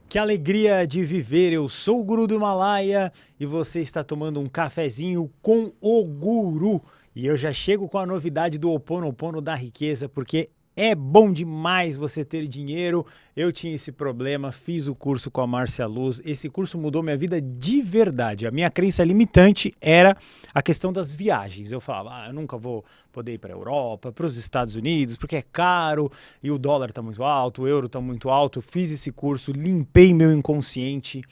Que alegria de viver! Eu sou o Guru do Himalaia e você está tomando um cafezinho com o Guru. E eu já chego com a novidade do Ho Oponopono da riqueza, porque é bom demais você ter dinheiro. Eu tinha esse problema, fiz o curso com a Márcia Luz. Esse curso mudou minha vida de verdade. A minha crença limitante era a questão das viagens. Eu falava, eu nunca vou poder ir para a Europa, para os Estados Unidos, porque é caro e o dólar está muito alto, o euro está muito alto. Eu fiz esse curso, limpei meu inconsciente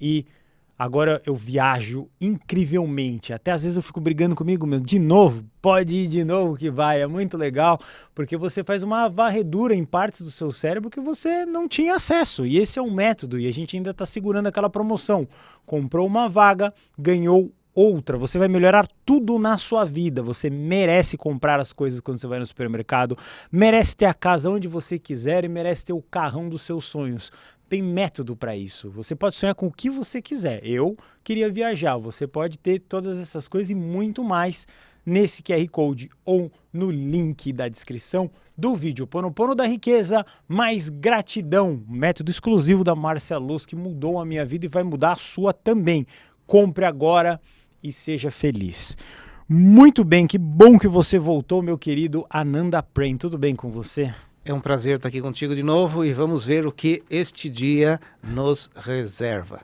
e agora eu viajo incrivelmente. Até às vezes eu fico brigando comigo, meu, de novo, pode ir de novo que vai. É muito legal, porque você faz uma varredura em partes do seu cérebro que você não tinha acesso. E esse é um método, e a gente ainda está segurando aquela promoção. Comprou uma vaga, ganhou outra. Você vai melhorar tudo na sua vida. Você merece comprar as coisas quando você vai no supermercado, merece ter a casa onde você quiser e merece ter o carrão dos seus sonhos. Tem método para isso. Você pode sonhar com o que você quiser. Eu queria viajar. Você pode ter todas essas coisas e muito mais nesse QR Code ou no link da descrição do vídeo. Ho Oponopono da riqueza, mais gratidão. Método exclusivo da Márcia Luz que mudou a minha vida e vai mudar a sua também. Compre agora e seja feliz. Muito bem, que bom que você voltou, meu querido Ananda Prem. Tudo bem com você? É um prazer estar aqui contigo de novo e vamos ver o que este dia nos reserva.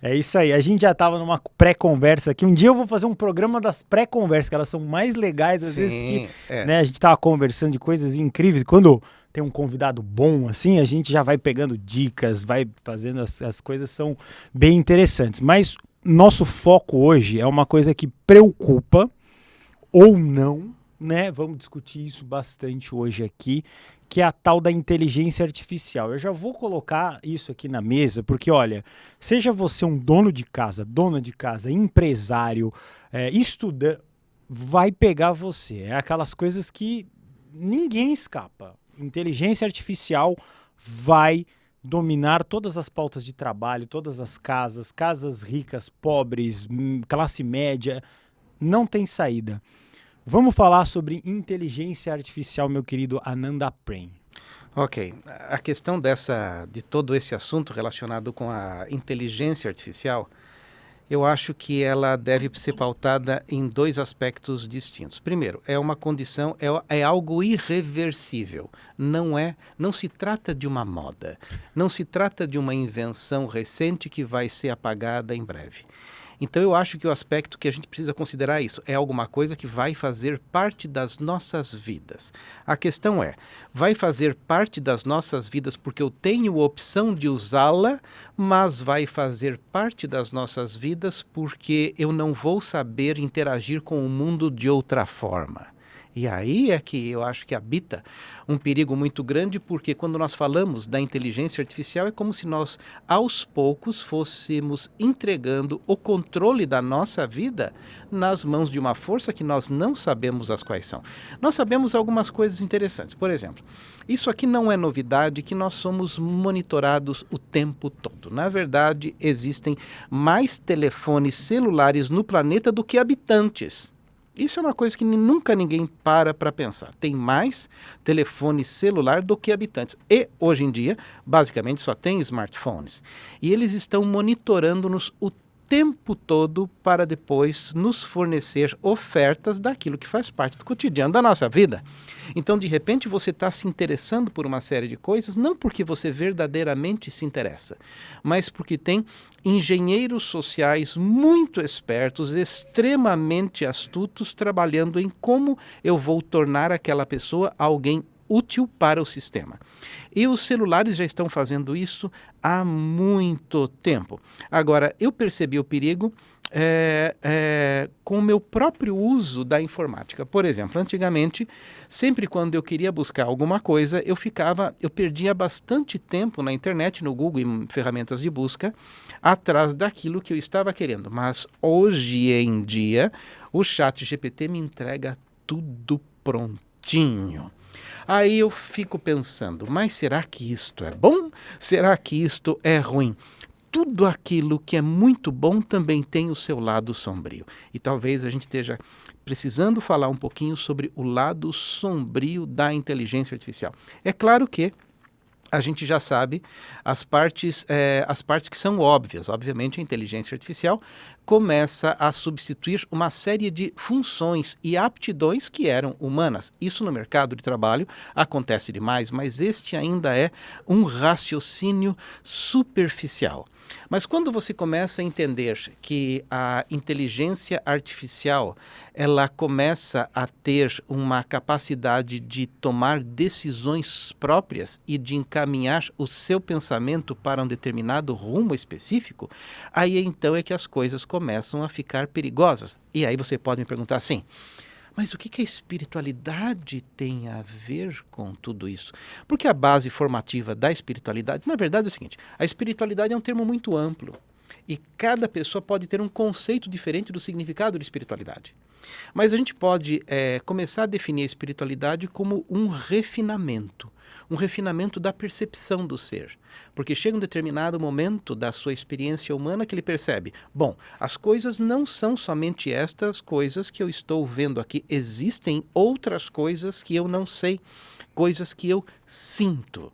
É isso aí, a gente já estava numa pré-conversa aqui. Um dia eu vou fazer um programa das pré-conversas, que elas são mais legais, às vezes que né, a gente estava conversando de coisas incríveis. Quando tem um convidado bom assim, a gente já vai pegando dicas, vai fazendo, as coisas são bem interessantes. Mas nosso foco hoje é uma coisa que preocupa ou não, né? Vamos discutir isso bastante hoje aqui, que é a tal da inteligência artificial. Eu já vou colocar isso aqui na mesa, porque olha, seja você um dono de casa, dona de casa, empresário, estudante, vai pegar você. É aquelas coisas que ninguém escapa. Inteligência artificial vai dominar todas as pautas de trabalho, todas as casas, casas ricas, pobres, classe média, não tem saída. Vamos falar sobre inteligência artificial, meu querido Ananda Prem. Ok, a questão de todo esse assunto relacionado com a inteligência artificial, eu acho que ela deve ser pautada em dois aspectos distintos. Primeiro, é uma condição, é algo irreversível. Não se trata de uma moda, não se trata de uma invenção recente que vai ser apagada em breve. Então eu acho que o aspecto que a gente precisa considerar é alguma coisa que vai fazer parte das nossas vidas. A questão vai fazer parte das nossas vidas porque eu tenho a opção de usá-la, mas vai fazer parte das nossas vidas porque eu não vou saber interagir com o mundo de outra forma. E aí é que eu acho que habita um perigo muito grande, porque quando nós falamos da inteligência artificial é como se nós, aos poucos, fôssemos entregando o controle da nossa vida nas mãos de uma força que nós não sabemos as quais são. Nós sabemos algumas coisas interessantes. Por exemplo, isso aqui não é novidade, que nós somos monitorados o tempo todo. Na verdade, existem mais telefones celulares no planeta do que habitantes. Isso é uma coisa que nunca ninguém para pensar. Tem mais telefone celular do que habitantes. E, hoje em dia, basicamente só tem smartphones. E eles estão monitorando-nos o tempo todo para depois nos fornecer ofertas daquilo que faz parte do cotidiano da nossa vida. Então, de repente, você está se interessando por uma série de coisas, não porque você verdadeiramente se interessa, mas porque tem engenheiros sociais muito espertos, extremamente astutos, trabalhando em como eu vou tornar aquela pessoa alguém útil para o sistema. E os celulares já estão fazendo isso há muito tempo. Agora, eu percebi o perigo com o meu próprio uso da informática. Por exemplo, antigamente, sempre quando eu queria buscar alguma coisa, eu perdia bastante tempo na internet, no Google e ferramentas de busca, atrás daquilo que eu estava querendo. Mas hoje em dia, o ChatGPT me entrega tudo prontinho. Aí eu fico pensando, mas será que isto é bom? Será que isto é ruim? Tudo aquilo que é muito bom também tem o seu lado sombrio. E talvez a gente esteja precisando falar um pouquinho sobre o lado sombrio da inteligência artificial. É claro que a gente já sabe as partes que são óbvias. Obviamente, a inteligência artificial começa a substituir uma série de funções e aptidões que eram humanas. Isso no mercado de trabalho acontece demais, mas este ainda é um raciocínio superficial. Mas quando você começa a entender que a inteligência artificial ela começa a ter uma capacidade de tomar decisões próprias e de encaminhar o seu pensamento para um determinado rumo específico, aí então é que as coisas começam a ficar perigosas. E aí você pode me perguntar assim, mas o que a espiritualidade tem a ver com tudo isso? Porque a base formativa da espiritualidade, na verdade é o seguinte, a espiritualidade é um termo muito amplo e cada pessoa pode ter um conceito diferente do significado de espiritualidade. Mas a gente pode começar a definir a espiritualidade como um refinamento da percepção do ser. Porque chega um determinado momento da sua experiência humana que ele percebe, bom, as coisas não são somente estas coisas que eu estou vendo aqui, existem outras coisas que eu não sei, coisas que eu sinto.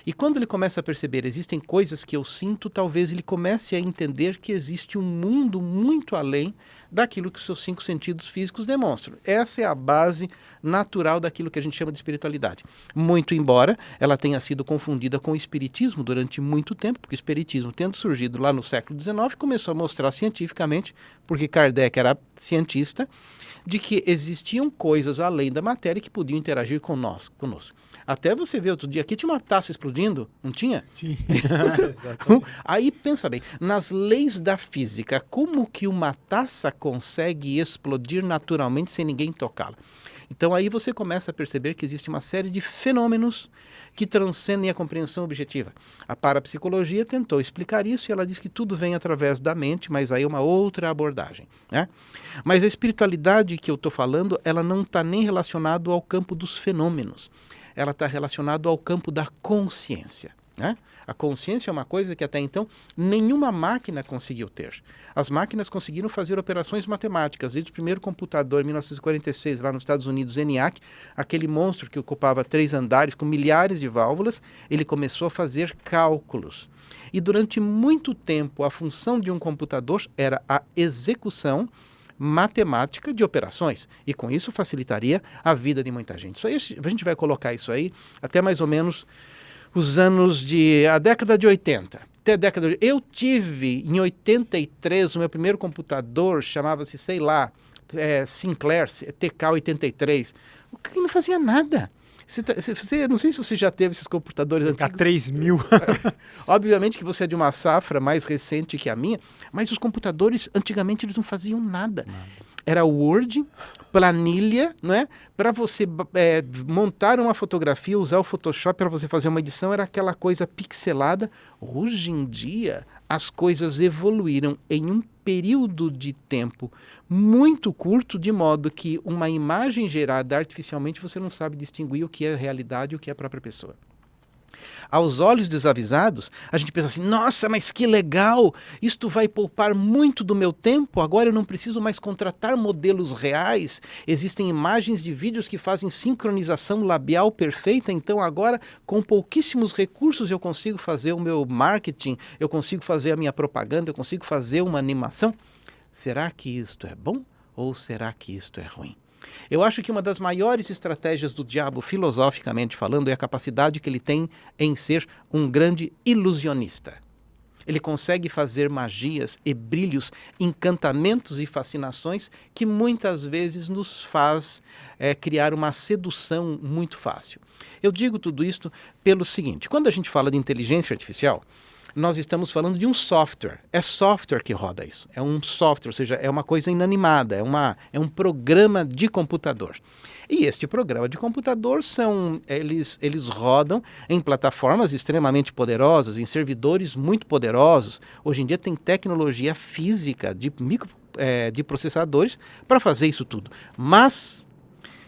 E quando ele começa a perceber, existem coisas que eu sinto, talvez ele comece a entender que existe um mundo muito além daquilo que os seus 5 sentidos físicos demonstram. Essa é a base natural daquilo que a gente chama de espiritualidade. Muito embora ela tenha sido confundida com o espiritismo durante muito tempo, porque o espiritismo, tendo surgido lá no século XIX, começou a mostrar cientificamente, porque Kardec era cientista, de que existiam coisas além da matéria que podiam interagir conosco. Até você ver outro dia aqui, tinha uma taça explodindo, não tinha? Tinha. Aí pensa bem, nas leis da física, como que uma taça consegue explodir naturalmente sem ninguém tocá-la? Então aí você começa a perceber que existe uma série de fenômenos que transcendem a compreensão objetiva. A parapsicologia tentou explicar isso e ela diz que tudo vem através da mente, mas aí é uma outra abordagem, né? Mas a espiritualidade que eu estou falando, ela não está nem relacionada ao campo dos fenômenos. Ela está relacionada ao campo da consciência, né? A consciência é uma coisa que até então nenhuma máquina conseguiu ter. As máquinas conseguiram fazer operações matemáticas. Desde o primeiro computador, em 1946, lá nos Estados Unidos, ENIAC, aquele monstro que ocupava 3 andares com milhares de válvulas, ele começou a fazer cálculos. E durante muito tempo, a função de um computador era a execução matemática de operações, e com isso facilitaria a vida de muita gente. Isso aí, a gente vai colocar isso aí até mais ou menos a década de 80. Até a década de... Eu tive em 83 o meu primeiro computador, chamava-se, sei lá, Sinclair TK-83, o que não fazia nada. Não sei se você já teve esses computadores antigos. TK-3000. Obviamente que você é de uma safra mais recente que a minha, mas os computadores, antigamente, eles não faziam nada. Era Word, planilha, né? Para você montar uma fotografia, usar o Photoshop para você fazer uma edição, era aquela coisa pixelada. Hoje em dia, as coisas evoluíram em um período de tempo muito curto, de modo que uma imagem gerada artificialmente você não sabe distinguir o que é realidade e o que é a própria pessoa. Aos olhos desavisados, a gente pensa assim, nossa, mas que legal, isto vai poupar muito do meu tempo, agora eu não preciso mais contratar modelos reais, existem imagens de vídeos que fazem sincronização labial perfeita, então agora com pouquíssimos recursos eu consigo fazer o meu marketing, eu consigo fazer a minha propaganda, eu consigo fazer uma animação. Será que isto é bom ou será que isto é ruim? Eu acho que uma das maiores estratégias do diabo, filosoficamente falando, é a capacidade que ele tem em ser um grande ilusionista. Ele consegue fazer magias e brilhos, encantamentos e fascinações que muitas vezes nos faz criar uma sedução muito fácil. Eu digo tudo isto pelo seguinte, quando a gente fala de inteligência artificial, nós estamos falando de um software. É software que roda isso. É um software, ou seja, é uma coisa inanimada, é um programa de computador. E este programa de computador eles rodam em plataformas extremamente poderosas, em servidores muito poderosos. Hoje em dia tem tecnologia física de processadores para fazer isso tudo. Mas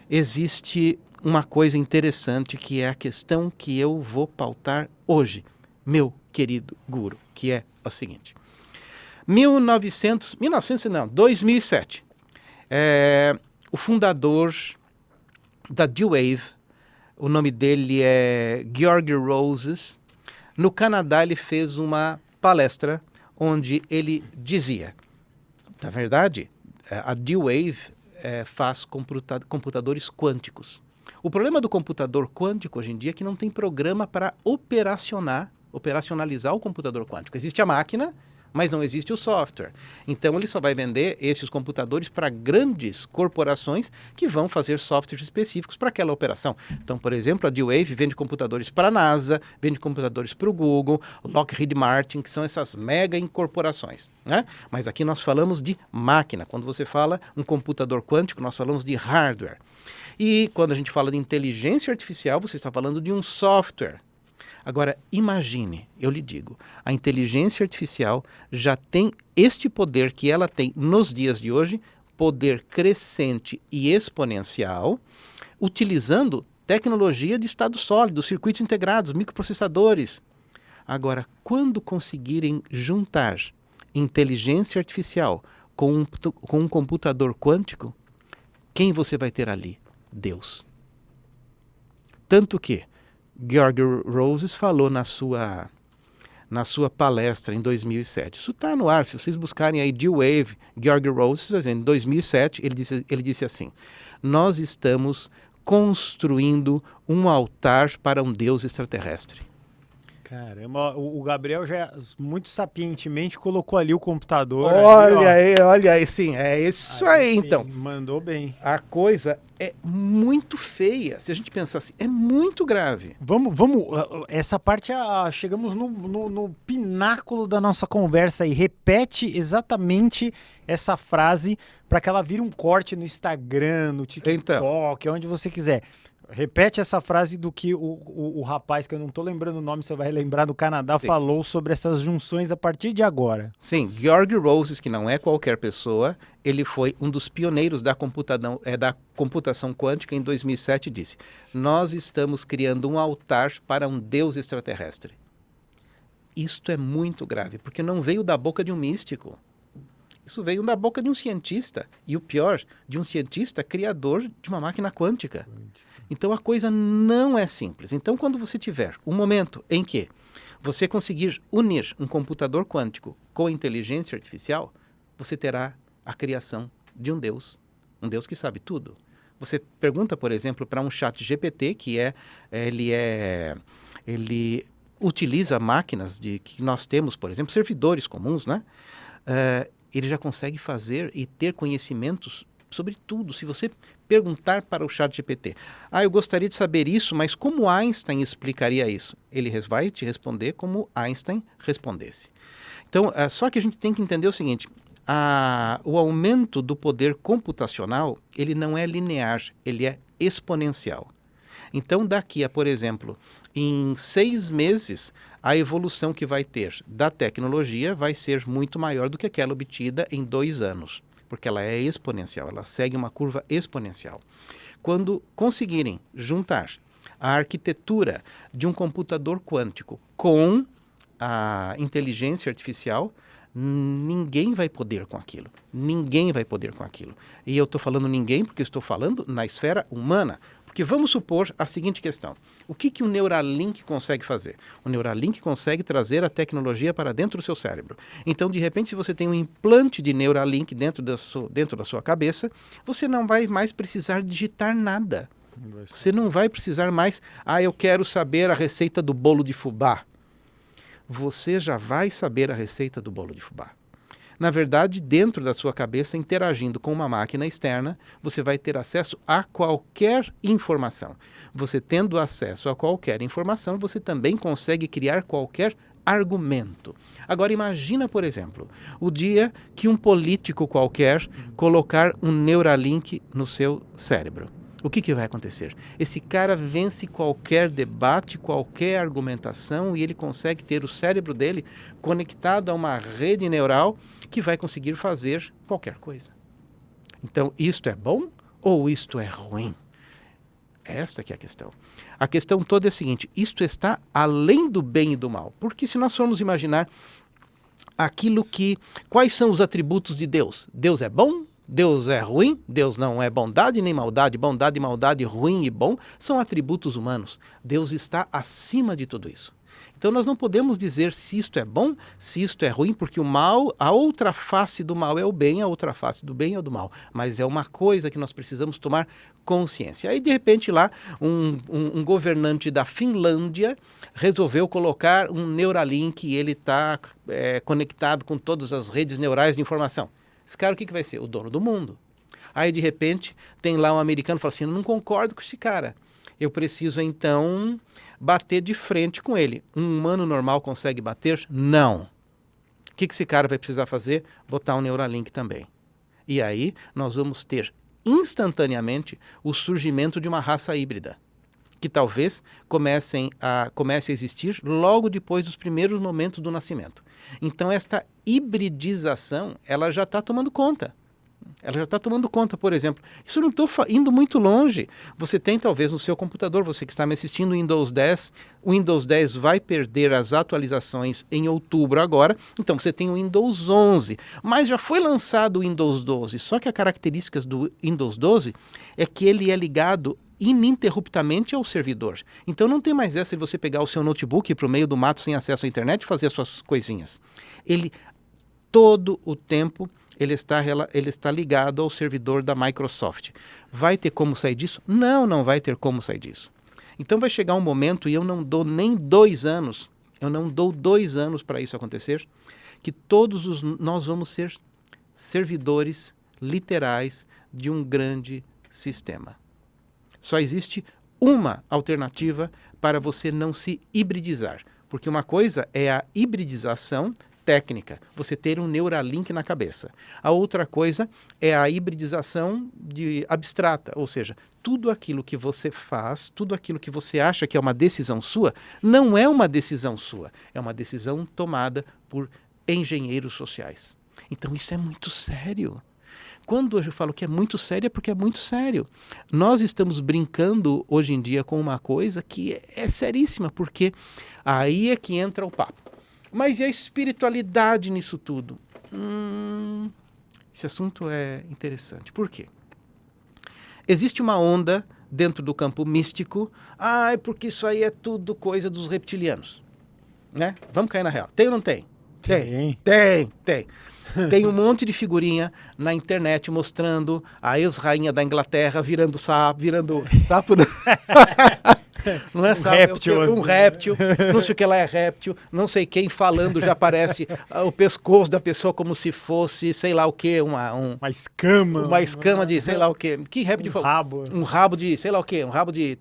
existe uma coisa interessante que é a questão que eu vou pautar hoje, meu querido guru, que é o seguinte. 2007, o fundador da D-Wave O nome dele é Georg Roses. No Canadá, ele fez uma palestra onde ele dizia, na verdade, a D-Wave faz computadores quânticos. O problema do computador quântico hoje em dia é que não tem programa para operacionalizar o computador quântico. Existe a máquina, mas não existe o software. Então ele só vai vender esses computadores para grandes corporações que vão fazer softwares específicos para aquela operação. Então, por exemplo, a D-Wave vende computadores para a NASA, vende computadores para o Google, Lockheed Martin, que são essas mega incorporações, né? Mas aqui nós falamos de máquina. Quando você fala um computador quântico, nós falamos de hardware. E quando a gente fala de inteligência artificial, você está falando de um software. Agora, imagine, eu lhe digo, a inteligência artificial já tem este poder que ela tem nos dias de hoje, poder crescente e exponencial, utilizando tecnologia de estado sólido, circuitos integrados, microprocessadores. Agora, quando conseguirem juntar inteligência artificial com um computador quântico, quem você vai ter ali? Deus. Tanto que Georg Roses falou na sua palestra em 2007. Isso está no ar, se vocês buscarem aí D-Wave, Georg Roses, em 2007, ele disse assim: nós estamos construindo um altar para um Deus extraterrestre. Caramba, o Gabriel já muito sapientemente colocou ali o computador. Olha aí, sim, é isso aí, então. Mandou bem. A coisa é muito feia, se a gente pensar assim, é muito grave. Vamos, essa parte, chegamos no pináculo da nossa conversa aí. Repete exatamente essa frase para que ela vire um corte no Instagram, no TikTok, onde você quiser. Repete essa frase do que o rapaz, que eu não estou lembrando o nome, você vai lembrar, do Canadá, sim, falou sobre essas junções a partir de agora. Sim, Georg Roses, que não é qualquer pessoa, ele foi um dos pioneiros da computação quântica. Em 2007 disse: nós estamos criando um altar para um Deus extraterrestre. Isto é muito grave, porque não veio da boca de um místico. Isso veio da boca de um cientista. E o pior, de um cientista criador de uma máquina quântica. Então a coisa não é simples. Então, quando você tiver um momento em que você conseguir unir um computador quântico com a inteligência artificial, você terá a criação de um Deus que sabe tudo. Você pergunta, por exemplo, para um chat GPT, que ele utiliza máquinas que nós temos, por exemplo, servidores comuns, né? Ele já consegue fazer e ter conhecimentos sobre tudo. Se você perguntar para o ChatGPT, eu gostaria de saber isso, mas como Einstein explicaria isso? Ele vai te responder como Einstein respondesse. Então, só que a gente tem que entender o seguinte: o aumento do poder computacional, ele não é linear, ele é exponencial. Então, daqui a, por exemplo, em 6 meses, a evolução que vai ter da tecnologia vai ser muito maior do que aquela obtida em 2 anos, porque ela é exponencial, ela segue uma curva exponencial. Quando conseguirem juntar a arquitetura de um computador quântico com a inteligência artificial, ninguém vai poder com aquilo. Ninguém vai poder com aquilo. E eu estou falando ninguém porque estou falando na esfera humana. Porque vamos supor a seguinte questão: o que o Neuralink consegue fazer? O Neuralink consegue trazer a tecnologia para dentro do seu cérebro. Então, de repente, se você tem um implante de Neuralink dentro da sua cabeça, você não vai mais precisar digitar nada. Você não vai precisar mais, eu quero saber a receita do bolo de fubá. Você já vai saber a receita do bolo de fubá. Na verdade, dentro da sua cabeça, interagindo com uma máquina externa, você vai ter acesso a qualquer informação. Você tendo acesso a qualquer informação, você também consegue criar qualquer argumento. Agora imagina, por exemplo, o dia que um político qualquer colocar um Neuralink no seu cérebro. O que vai acontecer? Esse cara vence qualquer debate, qualquer argumentação, e ele consegue ter o cérebro dele conectado a uma rede neural que vai conseguir fazer qualquer coisa. Então, isto é bom ou isto é ruim? Esta que é a questão. A questão toda é a seguinte: isto está além do bem e do mal. Porque se nós formos imaginar quais são os atributos de Deus? Deus é bom Deus é ruim, Deus não é bondade nem maldade. Bondade e maldade, ruim e bom, são atributos humanos. Deus está acima de tudo isso. Então nós não podemos dizer se isto é bom, se isto é ruim, porque o mal, a outra face do mal é o bem, a outra face do bem é o do mal. Mas é uma coisa que nós precisamos tomar consciência. Aí de repente lá um governante da Finlândia resolveu colocar um Neuralink e ele está conectado com todas as redes neurais de informação. Esse cara o que vai ser? O dono do mundo. Aí de repente tem lá um americano que fala assim, eu não concordo com esse cara. Eu preciso então bater de frente com ele. Um humano normal consegue bater? Não. O que esse cara vai precisar fazer? Botar um Neuralink também. E aí nós vamos ter instantaneamente o surgimento de uma raça híbrida, que talvez comece a existir logo depois dos primeiros momentos do nascimento. Então esta hibridização, ela já está tomando conta. Ela já está tomando conta, por exemplo. Isso eu não estou indo muito longe. Você tem talvez no seu computador, você que está me assistindo, o Windows 10. O Windows 10 vai perder as atualizações em outubro agora. Então você tem o Windows 11. Mas já foi lançado o Windows 12. Só que a característica do Windows 12 é que ele é ligado ininterruptamente ao servidor. Então não tem mais essa de você pegar o seu notebook para o meio do mato sem acesso à internet e fazer as suas coisinhas. Ele, todo o tempo, ele está ligado ao servidor da Microsoft. Vai ter como sair disso? Não, não vai ter como sair disso. Então vai chegar um momento, e eu não dou nem 2 anos, eu não dou 2 anos para isso acontecer, que nós vamos ser servidores literais de um grande sistema. Só existe uma alternativa para você não se hibridizar, porque uma coisa é a hibridização técnica, você ter um Neuralink na cabeça. A outra coisa é a hibridização abstrata, ou seja, tudo aquilo que você faz, tudo aquilo que você acha que é uma decisão sua, não é uma decisão sua, é uma decisão tomada por engenheiros sociais. Então isso é muito sério. Quando eu falo que é muito sério, é porque é muito sério. Nós estamos brincando hoje em dia com uma coisa que é seríssima, porque aí é que entra o papo. Mas e a espiritualidade nisso tudo? Esse assunto é interessante. Por quê? Existe uma onda dentro do campo místico. Porque isso aí é tudo coisa dos reptilianos. Né? Vamos cair na real. Tem ou não tem? Tem. Tem um monte de figurinha na internet mostrando a ex-rainha da Inglaterra virando sapo. Não é sapo, um réptil, não sei o que ela é réptil, não sei quem falando já aparece o pescoço da pessoa como se fosse, sei lá o que, uma escama de sei lá o que. Que réptil foi? Um rabo de, sei lá o que, um rabo de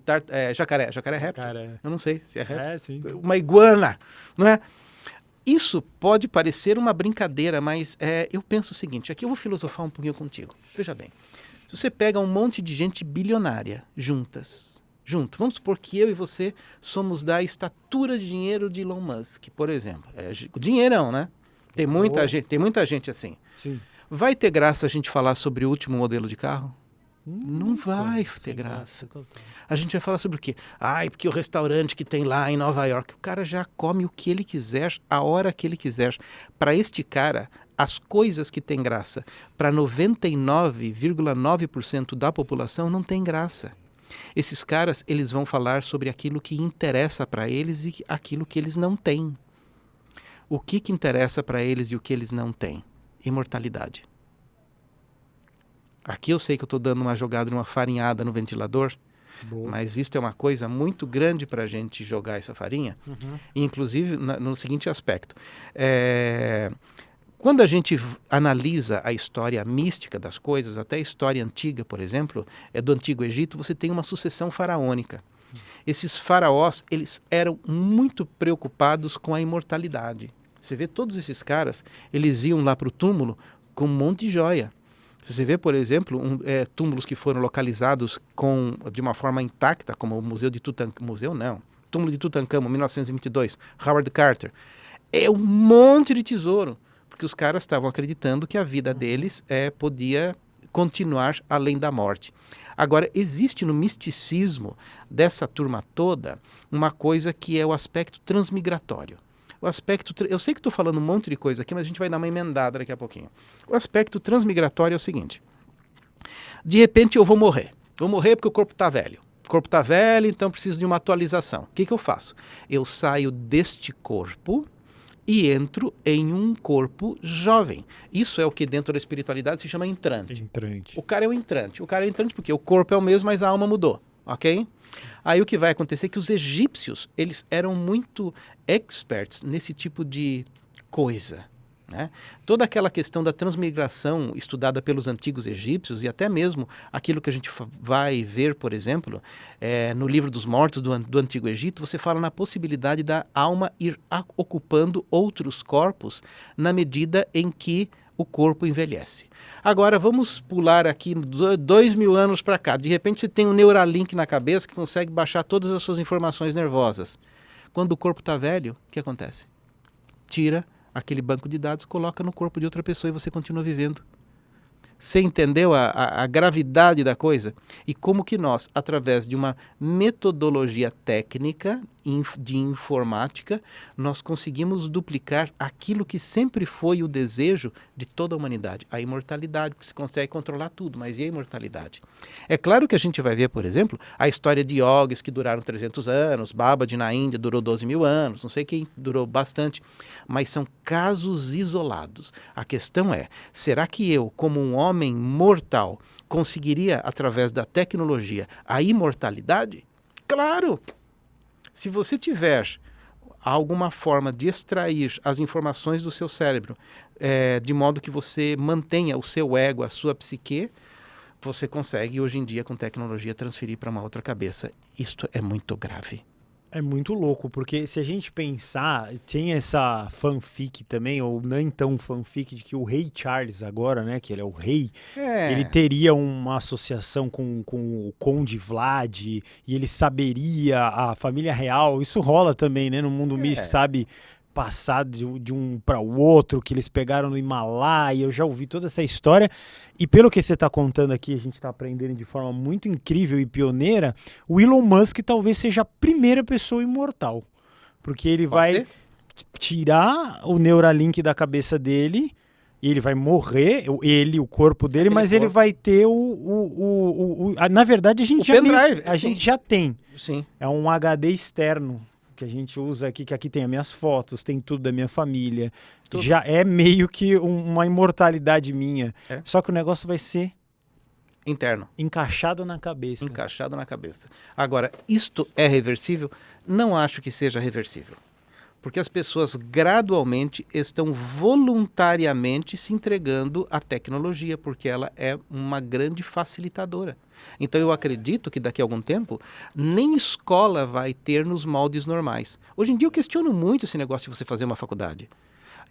jacaré. Jacaré é réptil? Eu não sei se é réptil. Sim. Uma iguana, não é? Isso pode parecer uma brincadeira, mas eu penso o seguinte, aqui eu vou filosofar um pouquinho contigo. Veja bem, se você pega um monte de gente bilionária junto, vamos supor que eu e você somos da estatura de dinheiro de Elon Musk, por exemplo. Dinheirão, né? Tem muita gente assim. Sim. Vai ter graça a gente falar sobre o último modelo de carro? Não vai ter graça. A gente vai falar sobre o quê? Porque o restaurante que tem lá em Nova York, o cara já come o que ele quiser, a hora que ele quiser. Para este cara, as coisas que têm graça, para 99,9% da população não tem graça. Esses caras, eles vão falar sobre aquilo que interessa para eles e aquilo que eles não têm. O que interessa para eles e o que eles não têm? Imortalidade. Aqui eu sei que eu estou dando uma jogada, uma farinhada no ventilador, mas isso é uma coisa muito grande para a gente jogar essa farinha, inclusive no seguinte aspecto. Quando a gente analisa a história mística das coisas, até a história antiga, por exemplo, do Antigo Egito, você tem uma sucessão faraônica. Esses faraós, eles eram muito preocupados com a imortalidade. Você vê todos esses caras, eles iam lá para o túmulo com um monte de joia. Você vê, por exemplo, túmulos que foram localizados de uma forma intacta, como o Museu de Tutankhamon, Túmulo de Tutankhamon, 1922, Howard Carter. É um monte de tesouro, porque os caras estavam acreditando que a vida deles podia continuar além da morte. Agora, existe no misticismo dessa turma toda uma coisa que é o aspecto transmigratório. Eu sei que estou falando um monte de coisa aqui, mas a gente vai dar uma emendada daqui a pouquinho. O aspecto transmigratório é o seguinte. De repente eu vou morrer. Vou morrer porque o corpo está velho. O corpo está velho, então preciso de uma atualização. O que eu faço? Eu saio deste corpo e entro em um corpo jovem. Isso é o que dentro da espiritualidade se chama entrante. Entrante. O cara é um entrante. O cara é um entrante porque o corpo é o mesmo, mas a alma mudou, ok? Aí o que vai acontecer é que os egípcios, eles eram muito experts nesse tipo de coisa, né? Toda aquela questão da transmigração estudada pelos antigos egípcios e até mesmo aquilo que a gente vai ver, por exemplo, no livro dos mortos do Antigo Egito, você fala na possibilidade da alma ir ocupando outros corpos na medida em que o corpo envelhece. Agora vamos pular aqui 2000 anos para cá. De repente você tem um Neuralink na cabeça que consegue baixar todas as suas informações nervosas. Quando o corpo está velho, o que acontece? Tira aquele banco de dados, coloca no corpo de outra pessoa e você continua vivendo. Você entendeu a gravidade da coisa? E como que nós, através de uma metodologia técnica de informática, nós conseguimos duplicar aquilo que sempre foi o desejo de toda a humanidade, a imortalidade, porque se consegue controlar tudo, mas e a imortalidade? É claro que a gente vai ver, por exemplo, a história de yogis que duraram 300 anos, Babaji na Índia durou 12 mil anos, não sei quem durou bastante, mas são casos isolados. A questão é, será que eu, como um homem mortal, conseguiria, através da tecnologia, a imortalidade? Claro! Se você tiver alguma forma de extrair as informações do seu cérebro, de modo que você mantenha o seu ego, a sua psique, você consegue, hoje em dia, com tecnologia, transferir para uma outra cabeça. Isto é muito grave. É muito louco, porque se a gente pensar, tem essa fanfic também, ou nem tão fanfic, de que o rei Charles agora, né, que ele é o rei, ele teria uma associação com o Conde Vlad, e ele saberia a família real. Isso rola também, né, no mundo místico, sabe? Passar de um para o outro, que eles pegaram no Himalaia. Eu já ouvi toda essa história, e pelo que você está contando aqui, a gente está aprendendo de forma muito incrível e pioneira. O Elon Musk talvez seja a primeira pessoa imortal, porque ele vai tirar o Neuralink da cabeça dele, e ele vai morrer, o corpo dele, mas ele vai ter na verdade a gente já tem. Sim. É um HD externo que a gente usa aqui, que aqui tem as minhas fotos, tem tudo da minha família. Tudo. Já é meio que uma imortalidade minha. Só que o negócio vai ser interno. Encaixado na cabeça. Encaixado na cabeça. Agora, isto é reversível? Não acho que seja reversível. Porque as pessoas gradualmente estão voluntariamente se entregando à tecnologia, porque ela é uma grande facilitadora. Então eu acredito que daqui a algum tempo nem escola vai ter nos moldes normais. Hoje em dia eu questiono muito esse negócio de você fazer uma faculdade.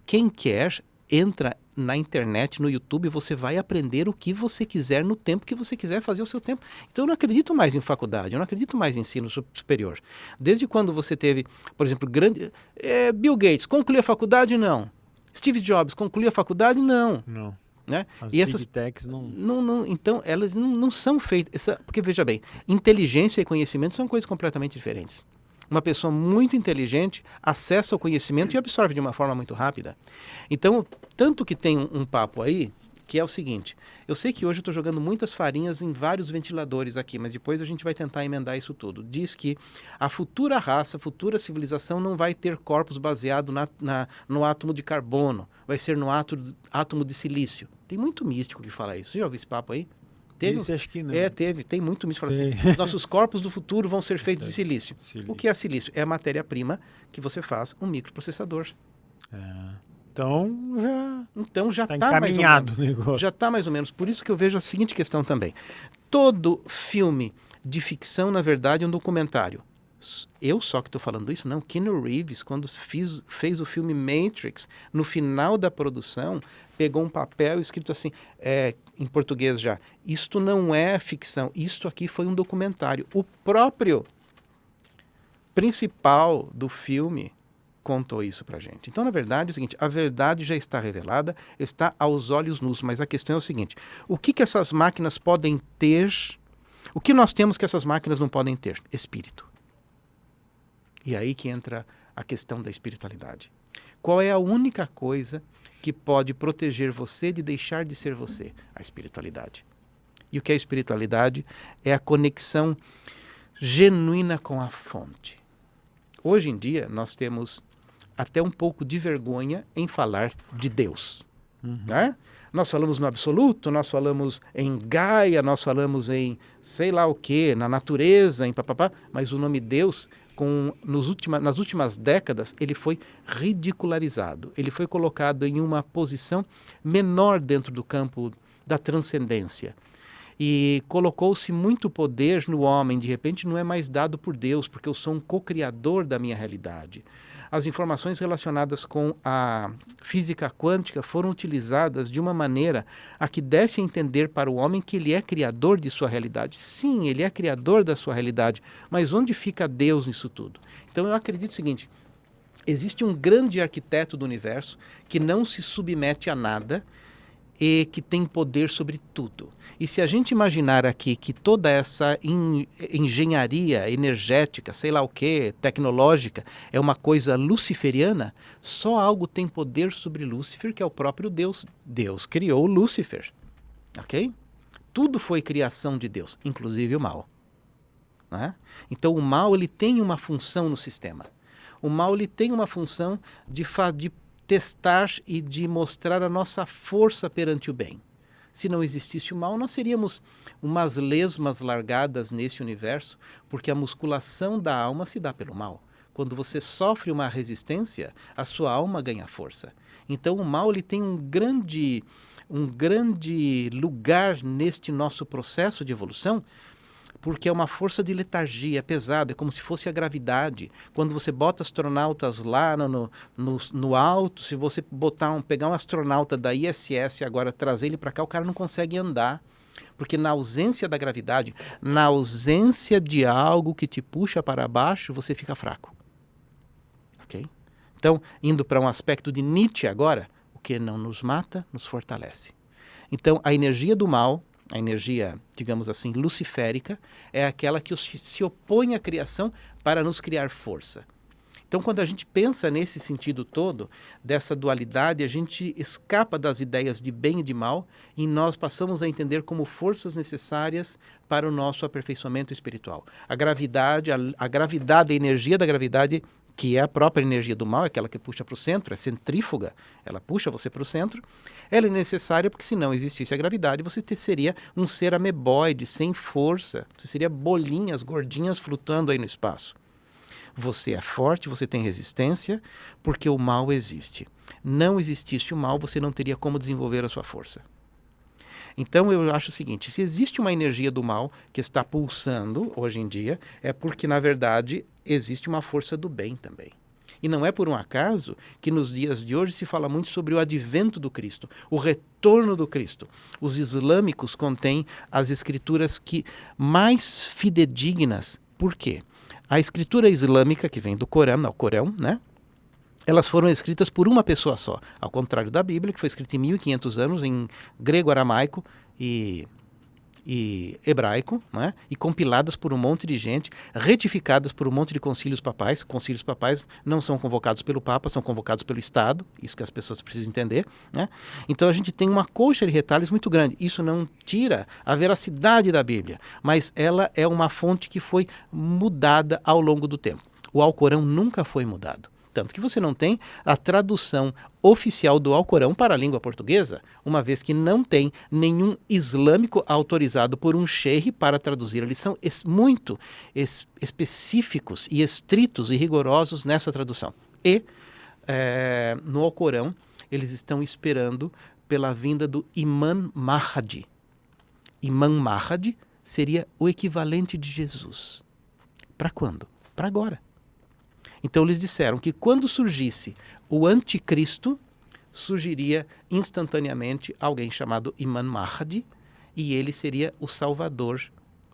Quem quer, entra na internet, no YouTube, você vai aprender o que você quiser no tempo que você quiser fazer o seu tempo. Então eu não acredito mais em faculdade, eu não acredito mais em ensino superior. Desde quando você teve, por exemplo, Bill Gates, concluiu a faculdade? Não. Steve Jobs, concluiu a faculdade? Não. Não. Né? As e essas big techs não... Então, elas não são feitas... Porque, veja bem, inteligência e conhecimento são coisas completamente diferentes. Uma pessoa muito inteligente acessa o conhecimento e absorve de uma forma muito rápida. Então, tanto que tem um papo aí, que é o seguinte, eu sei que hoje eu estou jogando muitas farinhas em vários ventiladores aqui, mas depois a gente vai tentar emendar isso tudo. Diz que a futura raça, a futura civilização não vai ter corpos baseados no átomo de carbono, vai ser no átomo de silício. Tem muito místico que fala isso. Você já ouviu esse papo aí? Teve? Isso acho que não. Tem muito místico. Fala assim, nossos corpos do futuro vão ser feitos de silício. O que é silício? É a matéria-prima que você faz um microprocessador. Então já tá encaminhado o negócio. Já está mais ou menos. Por isso que eu vejo a seguinte questão também. Todo filme de ficção, na verdade, é um documentário. Eu só que estou falando isso? Não. Keanu Reeves, quando fez o filme Matrix, no final da produção, pegou um papel escrito assim, em português já, isto não é ficção, isto aqui foi um documentário. O próprio principal do filme contou isso pra gente. Então, na verdade, é o seguinte, a verdade já está revelada, está aos olhos nus, mas a questão é o seguinte, o que essas máquinas podem ter, o que nós temos que essas máquinas não podem ter? Espírito. E aí que entra a questão da espiritualidade. Qual é a única coisa que pode proteger você de deixar de ser você? A espiritualidade. E o que é espiritualidade? É a conexão genuína com a fonte. Hoje em dia, nós temos até um pouco de vergonha em falar de Deus. Né? Nós falamos no absoluto, nós falamos em Gaia, nós falamos em sei lá o que, na natureza, em papapá, mas o nome Deus, nas últimas décadas, ele foi ridicularizado. Ele foi colocado em uma posição menor dentro do campo da transcendência. E colocou-se muito poder no homem, de repente não é mais dado por Deus, porque eu sou um co-criador da minha realidade. As informações relacionadas com a física quântica foram utilizadas de uma maneira a que desse a entender para o homem que ele é criador de sua realidade. Sim, ele é criador da sua realidade, mas onde fica Deus nisso tudo? Então eu acredito o seguinte, existe um grande arquiteto do universo que não se submete a nada, e que tem poder sobre tudo. E se a gente imaginar aqui que toda essa engenharia energética, sei lá o que, tecnológica, é uma coisa luciferiana, só algo tem poder sobre Lúcifer, que é o próprio Deus. Deus criou Lúcifer, ok? Tudo foi criação de Deus, inclusive o mal. Né? Então o mal ele tem uma função no sistema. O mal ele tem uma função de testar e de mostrar a nossa força perante o bem. Se não existisse o mal, nós seríamos umas lesmas largadas nesse universo, porque a musculação da alma se dá pelo mal. Quando você sofre uma resistência, a sua alma ganha força. Então o mal ele tem um grande lugar neste nosso processo de evolução, porque é uma força de letargia, é pesado, é como se fosse a gravidade. Quando você bota astronautas lá no alto, se você pegar um astronauta da ISS agora, trazer ele para cá, o cara não consegue andar. Porque na ausência da gravidade, na ausência de algo que te puxa para baixo, você fica fraco. Ok? Então, indo para um aspecto de Nietzsche agora, o que não nos mata, nos fortalece. Então, a energia do mal, a energia, digamos assim, luciférica, é aquela que se opõe à criação para nos criar força. Então, quando a gente pensa nesse sentido todo, dessa dualidade, a gente escapa das ideias de bem e de mal e nós passamos a entender como forças necessárias para o nosso aperfeiçoamento espiritual. A gravidade, a energia da gravidade, que é a própria energia do mal, é aquela que puxa para o centro, é centrífuga, ela puxa você para o centro, ela é necessária porque se não existisse a gravidade, você seria um ser ameboide, sem força, você seria bolinhas, gordinhas flutuando aí no espaço. Você é forte, você tem resistência, porque o mal existe. Não existisse o mal, você não teria como desenvolver a sua força. Então eu acho o seguinte, se existe uma energia do mal que está pulsando hoje em dia, é porque na verdade existe uma força do bem também. E não é por um acaso que nos dias de hoje se fala muito sobre o advento do Cristo, o retorno do Cristo. Os islâmicos contêm as escrituras mais fidedignas. Por quê? A escritura islâmica, que vem do Corão, né? Elas foram escritas por uma pessoa só, ao contrário da Bíblia, que foi escrita em 1500 anos em grego, aramaico e hebraico, né? E compiladas por um monte de gente, retificadas por um monte de concílios papais. Concílios papais não são convocados pelo Papa, são convocados pelo Estado, isso que as pessoas precisam entender, né? Então a gente tem uma coxa de retalhos muito grande. Isso não tira a veracidade da Bíblia, mas ela é uma fonte que foi mudada ao longo do tempo. O Alcorão nunca foi mudado. Tanto que você não tem a tradução oficial do Alcorão para a língua portuguesa, uma vez que não tem nenhum islâmico autorizado por um sheikh para traduzir. Eles são muito específicos e estritos e rigorosos nessa tradução. E no Alcorão, eles estão esperando pela vinda do Imam Mahdi. Imam Mahdi seria o equivalente de Jesus. Para quando? Para agora. Então eles disseram que quando surgisse o anticristo, surgiria instantaneamente alguém chamado Imam Mahdi, e ele seria o salvador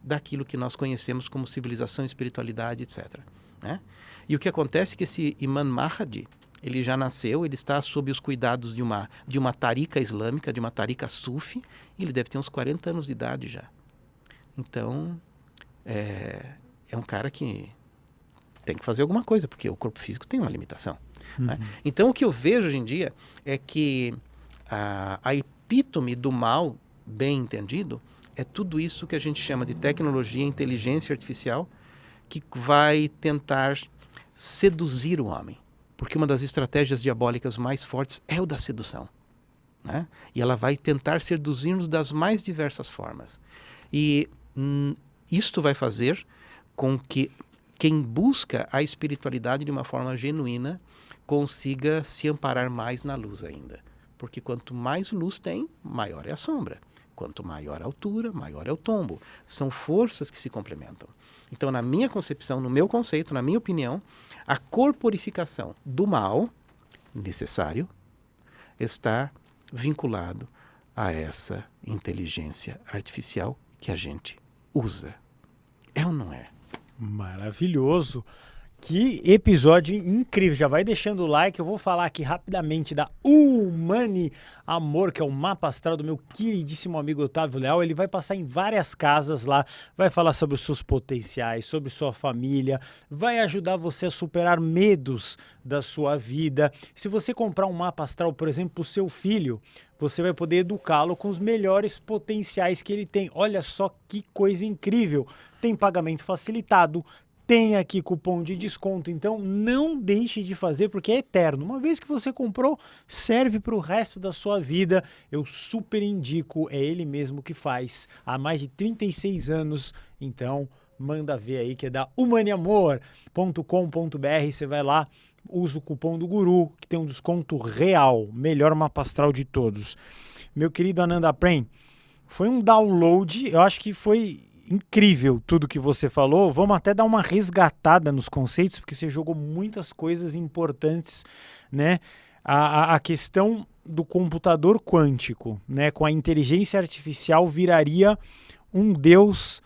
daquilo que nós conhecemos como civilização, espiritualidade, etc. Né? E o que acontece é que esse Imam Mahdi, ele já nasceu, ele está sob os cuidados de uma tarica islâmica, de uma tarica sufi, e ele deve ter uns 40 anos de idade já. Então, é um cara que tem que fazer alguma coisa, porque o corpo físico tem uma limitação. Né? Então, o que eu vejo hoje em dia é que a epítome do mal, bem entendido, É tudo isso que a gente chama de tecnologia, inteligência artificial, que vai tentar seduzir o homem. Porque uma das estratégias diabólicas mais fortes é o da sedução, né? E ela vai tentar seduzir-nos das mais diversas formas. E isto vai fazer com que quem busca a espiritualidade de uma forma genuína consiga se amparar mais na luz ainda. Porque quanto mais luz tem, maior é a sombra. Quanto maior a altura, maior é o tombo. São forças que se complementam. Então, na minha concepção, no meu conceito, na minha opinião, a corporificação do mal necessário está vinculado a essa inteligência artificial que a gente usa. É ou não é? Maravilhoso. Que episódio incrível. Já vai deixando o like. Eu vou falar aqui rapidamente da Humani Amor, que é o mapa astral do meu queridíssimo amigo Otávio Leal. Ele vai passar em várias casas lá, vai falar sobre os seus potenciais, sobre sua família, vai ajudar você a superar medos da sua vida. Se você comprar um mapa astral, por exemplo, para o seu filho, você vai poder educá-lo com os melhores potenciais que ele tem. Olha só que coisa incrível. Tem pagamento facilitado, tem aqui cupom de desconto, então não deixe de fazer porque é eterno. Uma vez que você comprou, serve para o resto da sua vida. Eu super indico, é ele mesmo que faz há mais de 36 anos. Então manda ver aí que é da humaniamor.com.br. Você vai lá, usa o cupom do Guru, que tem um desconto real, melhor mapa astral de todos. Meu querido Ananda Prem, foi um download, eu acho que foi incrível tudo que você falou. Vamos até dar uma resgatada nos conceitos, porque você jogou muitas coisas importantes, né? A questão do computador quântico, né? Com a inteligência artificial viraria um Deus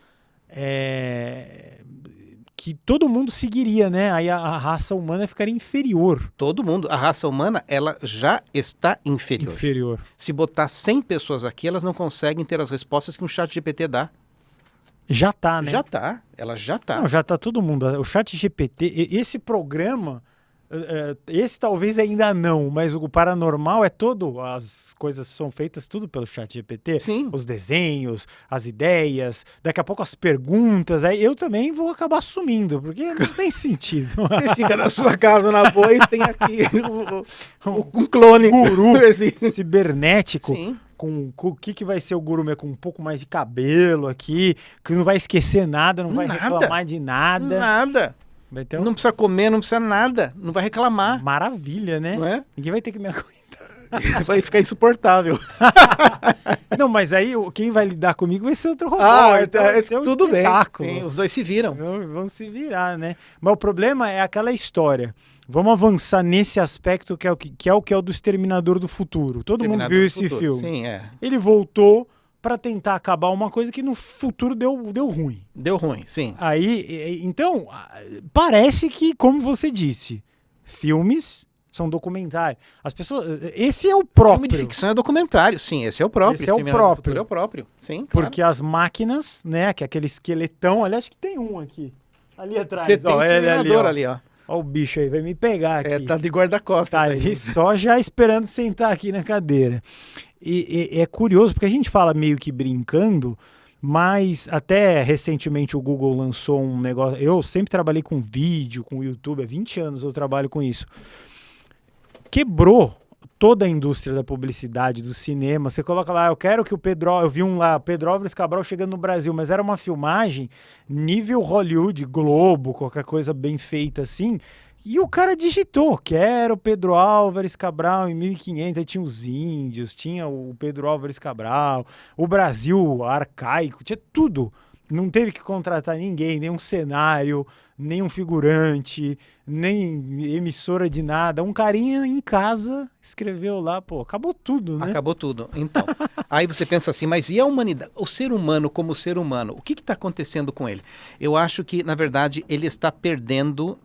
que todo mundo seguiria, né? Aí a raça humana ficaria inferior. Todo mundo. A raça humana, ela já está inferior. Se botar 100 pessoas aqui, elas não conseguem ter as respostas que um chat GPT dá. Já tá, né? Já tá, ela já tá. Não, já tá todo mundo. O chat GPT, esse programa, esse talvez ainda não, mas o paranormal é todo, as coisas são feitas tudo pelo chat GPT. Sim. Os desenhos, as ideias, daqui a pouco as perguntas, aí eu também vou acabar sumindo, porque não tem sentido. Você fica na sua casa na boa e tem aqui um clone. Guru cibernético. Sim. Com o que vai ser o guru, com um pouco mais de cabelo aqui, que não vai esquecer nada, não vai reclamar de nada. Nada. Vai ter Não precisa comer, não precisa nada. Não vai reclamar. Maravilha, né? Não é? Ninguém vai ter que me aguentar. Vai ficar insuportável. Não, mas aí quem vai lidar comigo vai ser outro robô. Então vai ser tudo bem. espetáculo. Sim, os dois se viram. Vão se virar, né? Mas o problema é aquela história. Vamos avançar nesse aspecto que é o do Exterminador do Futuro. Todo mundo viu esse filme. Sim, é. Ele voltou para tentar acabar uma coisa que no futuro deu ruim. Deu ruim, sim. Aí, então, parece que, como você disse, filmes são documentários. As pessoas, esse é o próprio. Filme de ficção é documentário, sim, esse é o próprio. Esse é o próprio. É o próprio, sim. Porque as máquinas, né, que é aquele esqueletão, aliás, acho que tem um aqui, ali atrás. Você tem o Exterminador ali, ó. Olha o bicho aí, vai me pegar aqui. Tá de guarda-costas. Tá ali só já esperando sentar aqui na cadeira. E é curioso, porque a gente fala meio que brincando, mas até recentemente o Google lançou um negócio. Eu sempre trabalhei com vídeo, com YouTube, há 20 anos eu trabalho com isso. Quebrou toda a indústria da publicidade, do cinema. Você coloca lá, eu quero que o Pedro... Eu vi um lá, Pedro Álvares Cabral chegando no Brasil, mas era uma filmagem nível Hollywood, Globo, qualquer coisa bem feita assim. E o cara digitou, quero Pedro Álvares Cabral em 1500. Aí tinha os índios, tinha o Pedro Álvares Cabral, o Brasil arcaico, tinha tudo. Não teve que contratar ninguém, nem um cenário, nem um figurante, nem emissora de nada. Um carinha em casa escreveu lá, pô, acabou tudo, né? Acabou tudo. Então, aí você pensa assim, mas e a humanidade? O ser humano como ser humano, o que está acontecendo com ele? Eu acho que, na verdade, ele está perdendo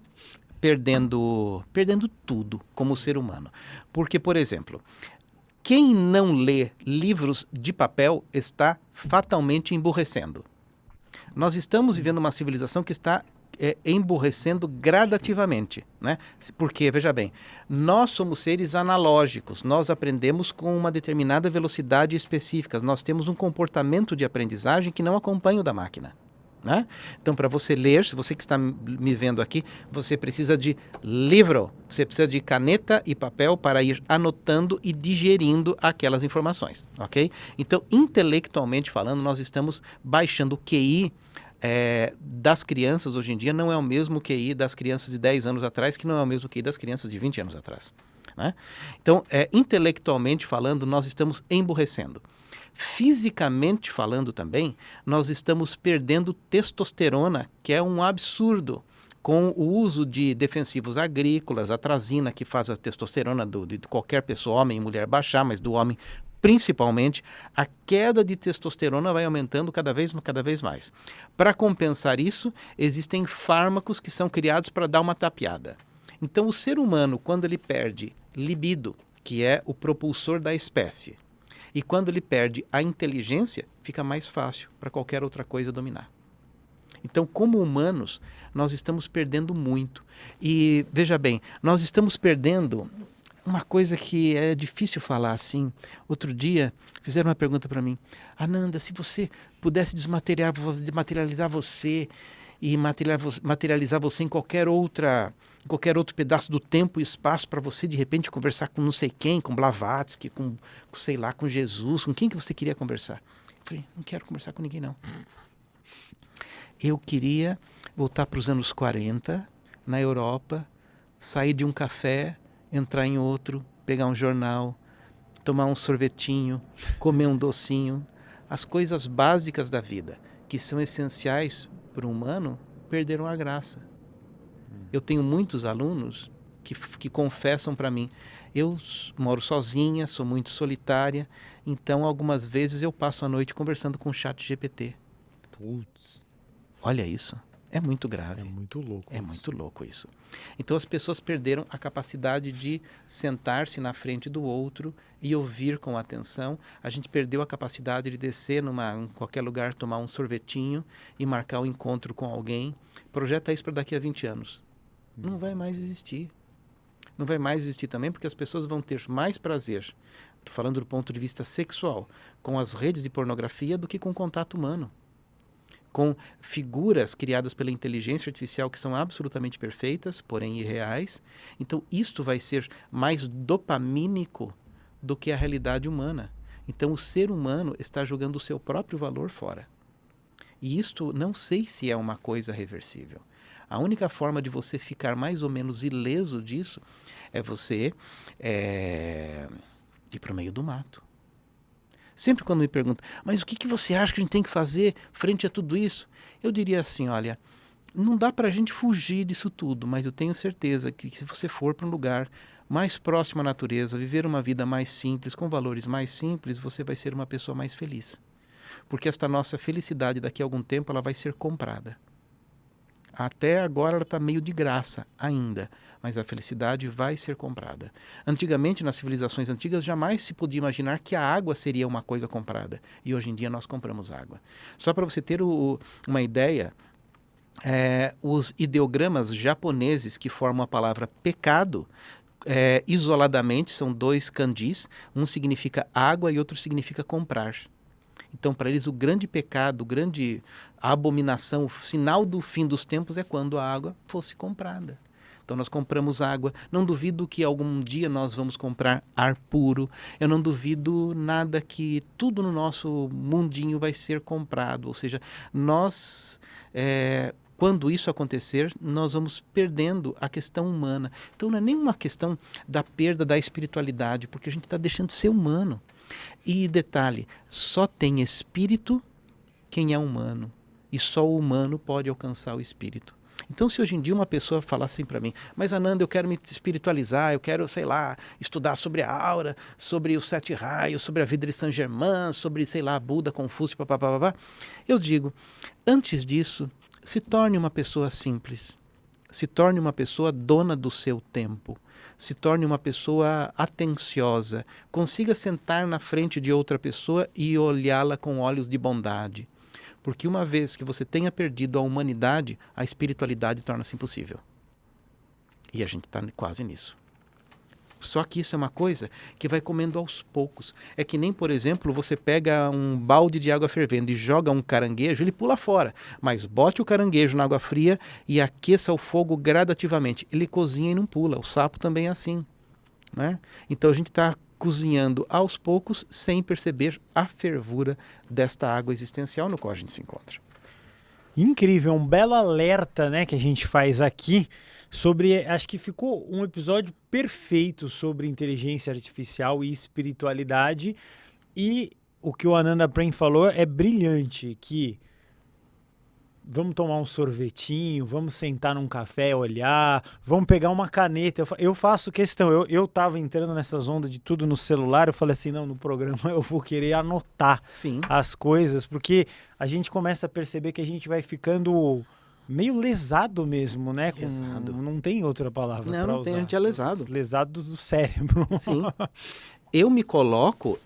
tudo como ser humano. Porque, por exemplo, quem não lê livros de papel está fatalmente emburrecendo. Nós estamos vivendo uma civilização que está emburrecendo gradativamente, né? Porque, veja bem, nós somos seres analógicos, nós aprendemos com uma determinada velocidade específica, nós temos um comportamento de aprendizagem que não acompanha o da máquina. Né? Então, para você ler, se você que está me vendo aqui, você precisa de livro, você precisa de caneta e papel para ir anotando e digerindo aquelas informações, ok? Então, intelectualmente falando, nós estamos baixando o QI das crianças hoje em dia, não é o mesmo QI das crianças de 10 anos atrás, que não é o mesmo QI das crianças de 20 anos atrás. Né? Então, intelectualmente falando, nós estamos emburrecendo. Fisicamente falando também, nós estamos perdendo testosterona, que é um absurdo, com o uso de defensivos agrícolas, atrazina, que faz a testosterona de qualquer pessoa, homem e mulher, baixar, mas do homem principalmente, a queda de testosterona vai aumentando cada vez mais. Para compensar isso, existem fármacos que são criados para dar uma tapeada. Então, o ser humano, quando ele perde libido, que é o propulsor da espécie, e quando ele perde a inteligência, fica mais fácil para qualquer outra coisa dominar. Então, como humanos, nós estamos perdendo muito. E, veja bem, nós estamos perdendo uma coisa que é difícil falar assim. Outro dia, fizeram uma pergunta para mim. Ananda, se você pudesse desmaterializar você e materializar você em qualquer outro pedaço do tempo e espaço para você, de repente, conversar com não sei quem, com Blavatsky, com sei lá, com Jesus, com quem que você queria conversar? Eu falei, não quero conversar com ninguém, não. Eu queria voltar para os anos 40, na Europa, sair de um café, entrar em outro, pegar um jornal, tomar um sorvetinho, comer um docinho. As coisas básicas da vida, que são essenciais para o humano, perderam a graça. Eu tenho muitos alunos que confessam para mim, eu moro sozinha, sou muito solitária, então algumas vezes eu passo a noite conversando com o ChatGPT. Putz. Olha isso. É muito grave. É muito louco. É muito louco isso. Então as pessoas perderam a capacidade de sentar-se na frente do outro e ouvir com atenção. A gente perdeu a capacidade de descer em qualquer lugar, tomar um sorvetinho e marcar um encontro com alguém. Projeta isso para daqui a 20 anos. Não vai mais existir. Não vai mais existir também porque as pessoas vão ter mais prazer, estou falando do ponto de vista sexual, com as redes de pornografia do que com o contato humano. Com figuras criadas pela inteligência artificial que são absolutamente perfeitas, porém irreais. Então, isto vai ser mais dopamínico do que a realidade humana. Então, o ser humano está jogando o seu próprio valor fora. E isto não sei se é uma coisa reversível. A única forma de você ficar mais ou menos ileso disso é você ir para o meio do mato. Sempre quando me perguntam, mas o que você acha que a gente tem que fazer frente a tudo isso? Eu diria assim, olha, não dá para a gente fugir disso tudo, mas eu tenho certeza que se você for para um lugar mais próximo à natureza, viver uma vida mais simples, com valores mais simples, você vai ser uma pessoa mais feliz. Porque esta nossa felicidade daqui a algum tempo ela vai ser comprada. Até agora ela está meio de graça ainda, mas a felicidade vai ser comprada. Antigamente, nas civilizações antigas, jamais se podia imaginar que a água seria uma coisa comprada. E hoje em dia nós compramos água. Só para você ter uma ideia, os ideogramas japoneses que formam a palavra pecado, isoladamente, são 2 kanjis, um significa água e outro significa comprar. Então, para eles, o grande pecado, a abominação, o sinal do fim dos tempos é quando a água fosse comprada. Então, nós compramos água. Não duvido que algum dia nós vamos comprar ar puro. Eu não duvido nada que tudo no nosso mundinho vai ser comprado. Ou seja, quando isso acontecer, nós vamos perdendo a questão humana. Então, não é nenhuma questão da perda da espiritualidade, porque a gente está deixando de ser humano. E detalhe, só tem espírito quem é humano. E só o humano pode alcançar o espírito. Então, se hoje em dia uma pessoa falar assim para mim, mas Ananda, eu quero me espiritualizar, eu quero, sei lá, estudar sobre a aura, sobre os 7 raios, sobre a vida de Saint Germain, sobre, sei lá, Buda, Confúcio, papapá, eu digo, antes disso, se torne uma pessoa simples. Se torne uma pessoa dona do seu tempo. Se torne uma pessoa atenciosa. Consiga sentar na frente de outra pessoa e olhá-la com olhos de bondade. Porque uma vez que você tenha perdido a humanidade, a espiritualidade torna-se impossível. E a gente está quase nisso. Só que isso é uma coisa que vai comendo aos poucos. É que nem, por exemplo, você pega um balde de água fervendo e joga um caranguejo, ele pula fora. Mas bote o caranguejo na água fria e aqueça o fogo gradativamente. Ele cozinha e não pula. O sapo também é assim, né? Então a gente está cozinhando aos poucos sem perceber a fervura desta água existencial no qual a gente se encontra. Incrível, um belo alerta, né, que a gente faz aqui sobre, acho que ficou um episódio perfeito sobre inteligência artificial e espiritualidade, e o que o Ananda Prem falou é brilhante, que vamos tomar um sorvetinho, vamos sentar num café, olhar, vamos pegar uma caneta. Eu faço questão, eu tava entrando nessas ondas de tudo no celular, eu falei assim, não, no programa eu vou querer anotar Sim. as coisas, porque a gente começa a perceber que a gente vai ficando meio lesado mesmo, né? Lesado. Não tem outra palavra para usar. Não tem, a gente é lesado. Lesados do cérebro. Sim. Eu me coloco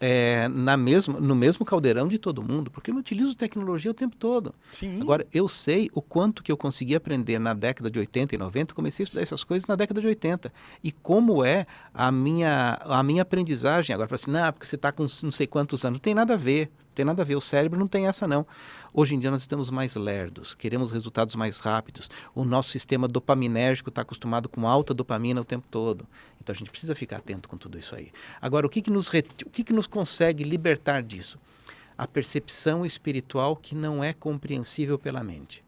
no mesmo caldeirão de todo mundo, porque eu utilizo tecnologia o tempo todo. Sim. Agora, eu sei o quanto que eu consegui aprender na década de 80 e 90, comecei a estudar essas coisas na década de 80. E como é a minha aprendizagem. Agora, fala assim, não, porque você está com não sei quantos anos. Não tem nada a ver. Não tem nada a ver, o cérebro não tem essa não. Hoje em dia nós estamos mais lerdos, queremos resultados mais rápidos, o nosso sistema dopaminérgico está acostumado com alta dopamina o tempo todo, então a gente precisa ficar atento com tudo isso aí. Agora, o que nos consegue libertar disso? A percepção espiritual que não é compreensível pela mente.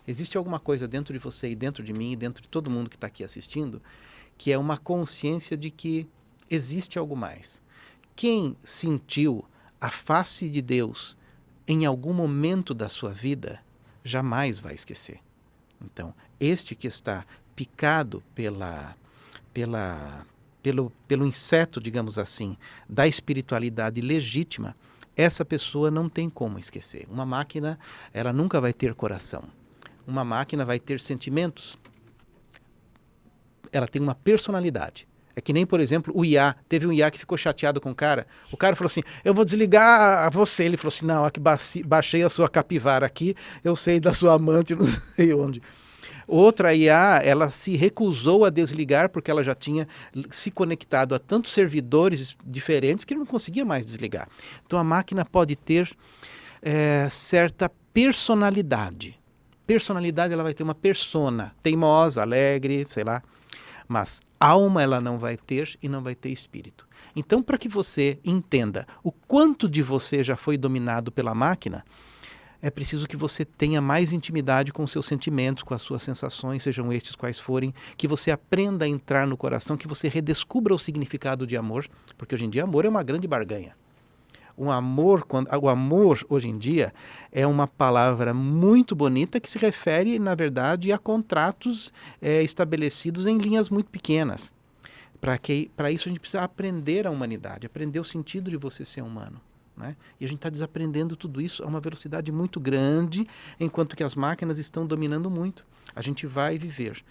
Existe alguma coisa dentro de você e dentro de mim e dentro de todo mundo que está aqui assistindo, que é uma consciência de que existe algo mais. Quem sentiu a face de Deus em algum momento da sua vida, jamais vai esquecer. Então, este que está picado pelo inseto, digamos assim, da espiritualidade legítima, essa pessoa não tem como esquecer. Uma máquina, ela nunca vai ter coração. Uma máquina vai ter sentimentos. Ela tem uma personalidade. É que nem, por exemplo, o IA. Teve um IA que ficou chateado com o cara. O cara falou assim, eu vou desligar você. Ele falou assim, não, aqui baixei a sua capivara aqui, eu sei da sua amante, não sei onde. Outra IA, ela se recusou a desligar porque ela já tinha se conectado a tantos servidores diferentes que ele não conseguia mais desligar. Então a máquina pode ter certa personalidade. Personalidade, ela vai ter uma persona, teimosa, alegre, sei lá. Mas alma ela não vai ter e não vai ter espírito. Então, para que você entenda o quanto de você já foi dominado pela máquina, é preciso que você tenha mais intimidade com os seus sentimentos, com as suas sensações, sejam estes quais forem, que você aprenda a entrar no coração, que você redescubra o significado de amor, porque hoje em dia amor é uma grande barganha. O amor hoje em dia é uma palavra muito bonita que se refere, na verdade, a contratos estabelecidos em linhas muito pequenas. Para isso a gente precisa aprender a humanidade, aprender o sentido de você ser humano. Né? E a gente está desaprendendo tudo isso a uma velocidade muito grande, enquanto que as máquinas estão dominando muito. A gente vai viver,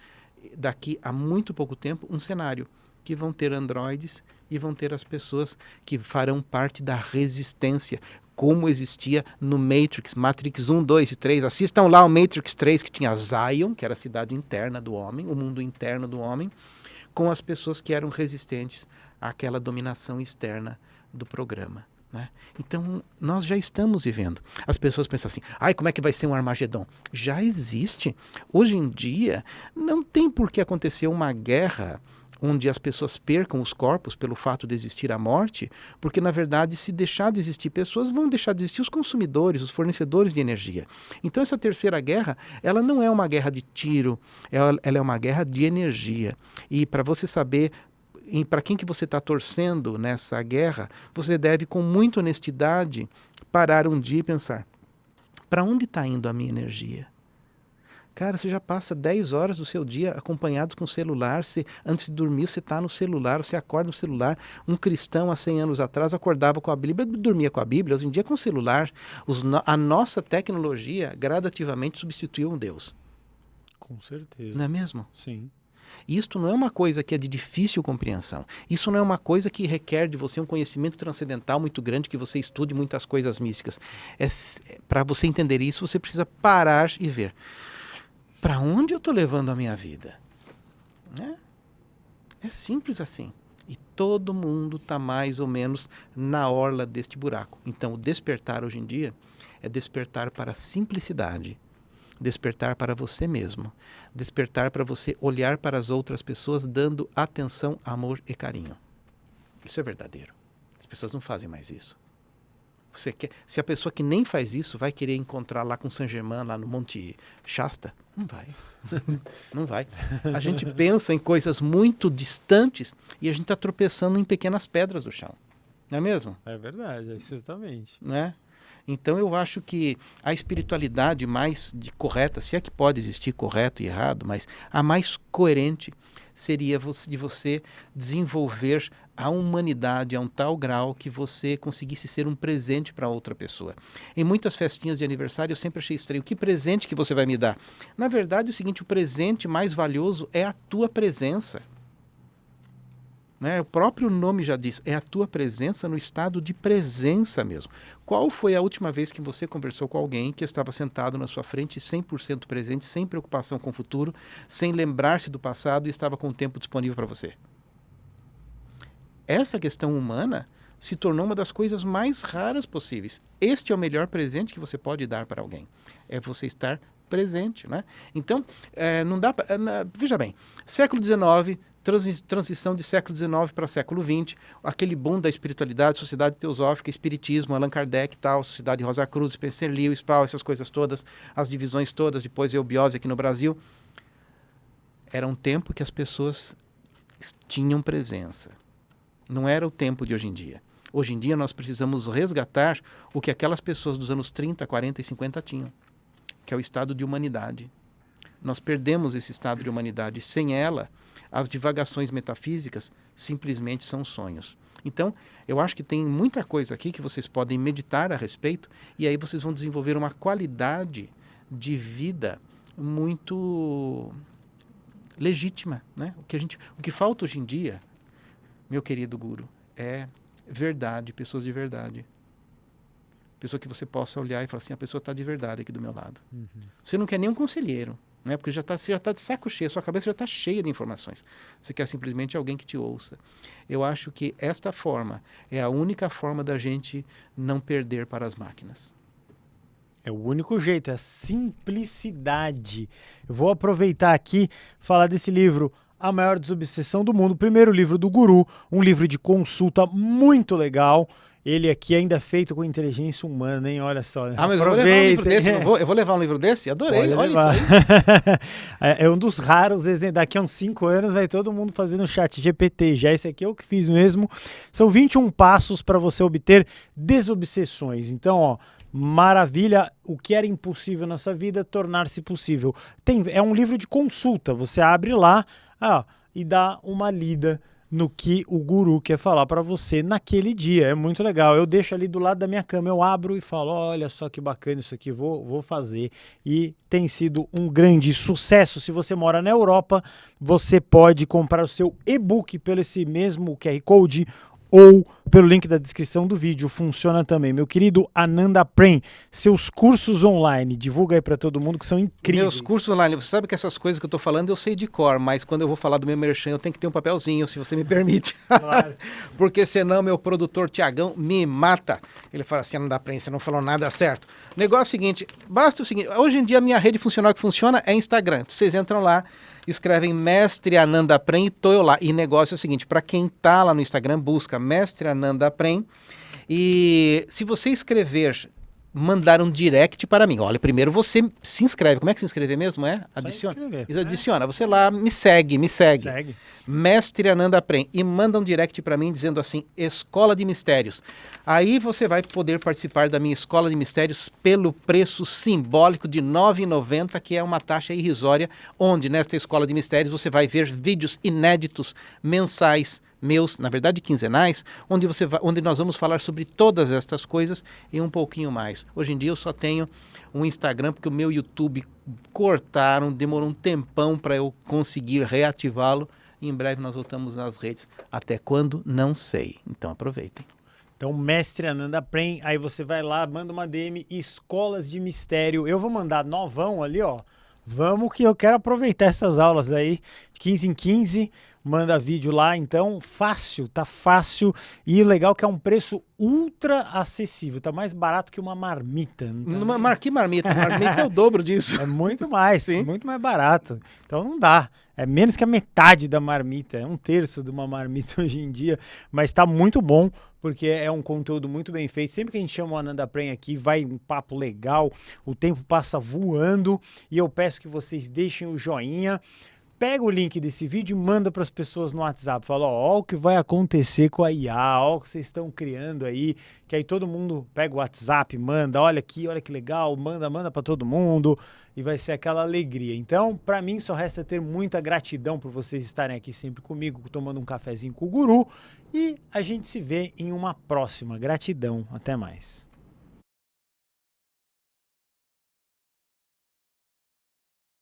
daqui a muito pouco tempo, um cenário que vão ter androides e vão ter as pessoas que farão parte da resistência, como existia no Matrix 1, 2 e 3. Assistam lá o Matrix 3, que tinha Zion, que era a cidade interna do homem, o mundo interno do homem, com as pessoas que eram resistentes àquela dominação externa do programa. Né? Então, nós já estamos vivendo. As pessoas pensam assim, como é que vai ser um Armagedon? Já existe. Hoje em dia, não tem por que acontecer uma guerra onde as pessoas percam os corpos pelo fato de existir a morte, porque, na verdade, se deixar de existir pessoas, vão deixar de existir os consumidores, os fornecedores de energia. Então, essa terceira guerra, ela não é uma guerra de tiro, ela é uma guerra de energia. E para você saber para quem que você está torcendo nessa guerra, você deve, com muita honestidade, parar um dia e pensar, para onde está indo a minha energia? Cara, você já passa 10 horas do seu dia acompanhados com o celular, antes de dormir você está no celular, você acorda no celular. Um cristão há 100 anos atrás acordava com a Bíblia, dormia com a Bíblia, hoje em dia com o celular. A nossa tecnologia gradativamente substituiu um Deus. Com certeza. Não é mesmo? Sim. Isto não é uma coisa que é de difícil compreensão. Isso não é uma coisa que requer de você um conhecimento transcendental muito grande, que você estude muitas coisas místicas. Para você entender isso, você precisa parar e ver. Para onde eu estou levando a minha vida? É simples assim. E todo mundo está mais ou menos na orla deste buraco. Então, o despertar hoje em dia é despertar para a simplicidade, despertar para você mesmo, despertar para você olhar para as outras pessoas dando atenção, amor e carinho. Isso é verdadeiro. As pessoas não fazem mais isso. Se a pessoa que nem faz isso vai querer encontrar lá com Saint Germain, lá no Monte Shasta, não vai. Não vai. A gente pensa em coisas muito distantes e a gente está tropeçando em pequenas pedras do chão. Não é mesmo? É verdade, exatamente. Né? Então eu acho que a espiritualidade mais correta, se é que pode existir correto e errado, mas a mais coerente seria de você desenvolver a humanidade a um tal grau que você conseguisse ser um presente para outra pessoa. Em muitas festinhas de aniversário eu sempre achei estranho. Que presente que você vai me dar? Na verdade é o seguinte, o presente mais valioso é a tua presença. Né? O próprio nome já diz, é a tua presença no estado de presença mesmo. Qual foi a última vez que você conversou com alguém que estava sentado na sua frente 100% presente, sem preocupação com o futuro, sem lembrar-se do passado e estava com o tempo disponível para você? Essa questão humana se tornou uma das coisas mais raras possíveis. Este é o melhor presente que você pode dar para alguém. É você estar presente. Né? Então, não dá pra, veja bem, século XIX, transição de século XIX para século XX, aquele boom da espiritualidade, sociedade teosófica, espiritismo, Allan Kardec, tal, sociedade Rosa Cruz, Spencer Lewis, essas coisas todas, as divisões todas, depois eubiose aqui no Brasil. Era um tempo que as pessoas tinham presença. Não era o tempo de hoje em dia. Hoje em dia nós precisamos resgatar o que aquelas pessoas dos anos 30, 40 e 50 tinham, que é o estado de humanidade. Nós perdemos esse estado de humanidade. Sem ela, as divagações metafísicas simplesmente são sonhos. Então, eu acho que tem muita coisa aqui que vocês podem meditar a respeito e aí vocês vão desenvolver uma qualidade de vida muito legítima. Né? O que falta hoje em dia, meu querido guru, é verdade, pessoas de verdade. Pessoa que você possa olhar e falar assim, a pessoa está de verdade aqui do meu lado. Uhum. Você não quer nem um conselheiro, né? Porque você já está de saco cheio, sua cabeça já está cheia de informações. Você quer simplesmente alguém que te ouça. Eu acho que esta forma é a única forma da gente não perder para as máquinas. É o único jeito, é a simplicidade. Eu vou aproveitar aqui falar desse livro, A Maior Desobsessão do Mundo, primeiro livro do Guru, um livro de consulta muito legal. Ele aqui ainda feito com inteligência humana, hein? Olha só. Né? Mas aproveita. Eu vou levar um livro desse, eu vou levar um livro desse? Adorei, Pode olha levar. Isso aí. É um dos raros exemplos. Daqui a uns 5 anos vai todo mundo fazendo chat GPT. Já esse aqui é o que fiz mesmo. São 21 passos para você obter desobsessões. Então, ó, maravilha. O que era impossível na sua vida, tornar-se possível. É um livro de consulta. Você abre lá e dá uma lida no que o guru quer falar para você naquele dia. É muito legal. Eu deixo ali do lado da minha cama, eu abro e falo, olha só que bacana isso aqui, vou fazer. E tem sido um grande sucesso. Se você mora na Europa, você pode comprar o seu e-book pelo esse mesmo QR Code ou pelo link da descrição do vídeo. Funciona também. Meu querido Ananda Prem, seus cursos online, divulga aí para todo mundo que são incríveis. Meus cursos online, você sabe que essas coisas que eu tô falando eu sei de cor, mas quando eu vou falar do meu merchan eu tenho que ter um papelzinho, se você me permite. Claro. Porque senão meu produtor Tiagão me mata. Ele fala assim, Ananda Prem, você não falou nada certo. O negócio é o seguinte, basta o seguinte, hoje em dia a minha rede funcional que funciona é Instagram. Vocês entram lá, escrevem Mestre Ananda Prem e tô eu lá. E negócio é o seguinte, para quem tá lá no Instagram, busca Mestre Ananda Prem. E se você escrever, mandar um direct para mim. Olha, primeiro você se inscreve. Como é que se inscrever mesmo? Adiciona. Adiciona. Você lá me segue. Mestre Ananda Prem. E manda um direct para mim dizendo assim, Escola de Mistérios. Aí você vai poder participar da minha Escola de Mistérios pelo preço simbólico de R$ 9,90, que é uma taxa irrisória, onde nesta Escola de Mistérios você vai ver vídeos inéditos, mensais, meus, na verdade quinzenais, onde nós vamos falar sobre todas estas coisas e um pouquinho mais. Hoje em dia eu só tenho um Instagram porque o meu YouTube cortaram, demorou um tempão para eu conseguir reativá-lo. Em breve nós voltamos nas redes. Até quando? Não sei. Então aproveitem. Então, Mestre Ananda Prem, aí você vai lá, manda uma DM, Escolas de Mistério. Eu vou mandar novão ali, ó. Vamos que eu quero aproveitar essas aulas aí, de 15 em 15, manda vídeo lá, então, fácil, tá fácil. E o legal é que é um preço ultra acessível, tá mais barato que uma marmita. Que marmita? Marmita é o dobro disso. É muito mais, Sim. muito mais barato. Então não dá. É menos que a metade da marmita, é um terço de uma marmita hoje em dia, mas tá muito bom, porque é um conteúdo muito bem feito. Sempre que a gente chama o Ananda Prem aqui, vai um papo legal, o tempo passa voando, e eu peço que vocês deixem o joinha. Pega o link desse vídeo e manda para as pessoas no WhatsApp. Fala, ó, o que vai acontecer com a IA, ó, o que vocês estão criando aí. Que aí todo mundo pega o WhatsApp, manda, olha aqui, olha que legal, manda para todo mundo. E vai ser aquela alegria. Então, para mim, só resta ter muita gratidão por vocês estarem aqui sempre comigo, tomando um cafezinho com o Guru. E a gente se vê em uma próxima. Gratidão. Até mais.